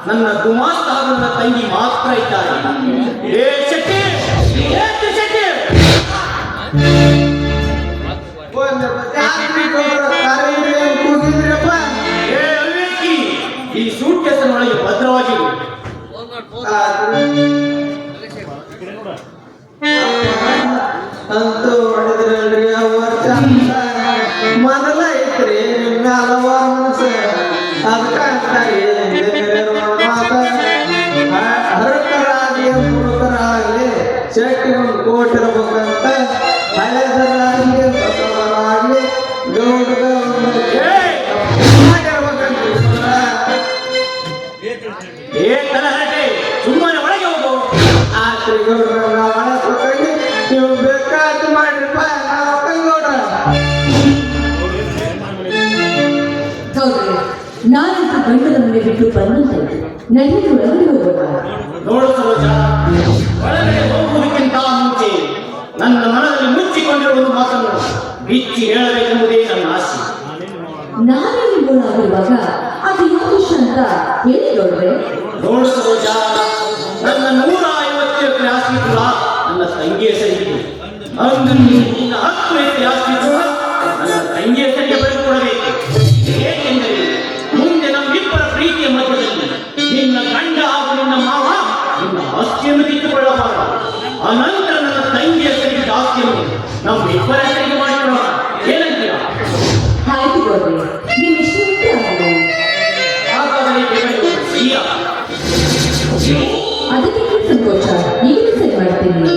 ನನ್ನ ಗುಮಾಸ್ತ ಹಾಗೂ ನನ್ನ ತಂಗಿ ಮಾತ್ರ ಇದ್ದಾರೆ. ಏ ಶೆಟ್ಟಿ, ಏ ಶೆಟ್ಟಿ, ಏ ಅವಿವೇಕಿ, ಈ ಸೂಟ್ ಕೇಸಿನೊಳಗೆ ಭದ್ರವಾಗಿರು. ಅಂತೂ ಹೊಡೆದ್ರಲ್ರಿ ವರ್ಷ ಮೊದಲ ಐತ್ರಿ ನಿಮ್ಮ ಹಲವಾರು ಮನಸ್ಸು ಅದಕ್ಕ ಅಂತಾರೆ ಹರಕರಾಗಲಿ ಮುರುಕರಾಗಲಿ ಶೆಟ್ಟಿ ಒಂದು ಕೋಟ್ ಇರ್ಬೇಕಂತ ಹಳೆದರಾಗಲಿ ಹೊಸವರಾಗಲಿ ಗೌಡಗ ಒಂದು ಸುಮ್ಮನೆ ಒಳಗೆ ಹೋಗು. ಆತ್ರಿ ಗೌಡ್ರ ನಾವು ಒಳಗೆ ತಗೊಂಡು ನೀವು ಬೇಕಾದ ಮಾಡ್ರಿಪ್ಪ ನಾವು ಕೈಗೌಡ್ರ. ಹೌದ್ರಿ, ನಾನಂತೂ ಗಂಡನ ಮನೆ ಬಿಟ್ಟು ಬಂದಂತೆ ನನಗೆ ಒಳಗಡೆ ಹೋಗೋಣ. ನೋಡು ಸರೋಜ, ಒಳಗಡೆ ಹೋಗುವುದಕ್ಕಿಂತ ಮುಂಚೆ ನನ್ನ ಮನದಲ್ಲಿ ಮುಚ್ಚಿಕೊಂಡಿರುವ ಒಂದು ಮಾತನ್ನು ಬಿಚ್ಚಿ ಹೇಳಬೇಕೆಂಬುದೇ ನನ್ನ ಆಸೆ. ನಾನೇ ನಿಮ್ಮೊಳಗಿರುವಾಗ ಅದು ಯಾವ ವಿಷಯ ಅಂತ ಹೇಳಿ ನೋಡ್ರೆ. ನೋಡು ಸರೋಜ, ನನ್ನ 150 ಎಕರೆ ಆಸ್ತಿ ಕೂಡ ನನ್ನ ತಂಗಿಯ ಹೆಸರಿಗೆ, ಅಂದು ನಿನ್ನ 10 ಎಕರೆ ಆಸ್ತಿ ಕೂಡ ನನ್ನ ತಂಗಿಯ ಹೆಸರಿಗೆ ಬರೆದುಕೊಡಬೇಕು. ಏಕೆಂದರೆ ಮುಂದೆ ನಮ್ಮಿಬ್ಬರ ಪ್ರೀತಿಯ ಮಧ್ಯದಲ್ಲಿ ನಿನ್ನ ಗಂಡ ಹಾಗೂ ನಿನ್ನ ಮಾವ ನಿನ್ನ ಆಸ್ತಿಯನ್ನು ಕಿತ್ತುಕೊಳ್ಳಬಾರದು. ಅನಂತರ ನನ್ನ ತಂಗಿಯ ಹೆಸರಿಗೆ ಆಸ್ತಿಯನ್ನು ನಮ್ಮಿಬ್ಬರ ಹೆಸರಿಗೆ ಮಾಡಿಕೊಳ್ಳೋಣ. ಏನಂತೀರ? ಆಯ್ತು ಗೌಡ್ರಿ, ನಿಮ್ಮ ಇಷ್ಟವಂತೆ ಆಗಲಿ. ಹಾಗಾದರೆ ಅದಕ್ಕೆ ಸಂಕೋಚ, ಈಗಲೇ ಸರಿ ಮಾಡ್ತೀನಿ.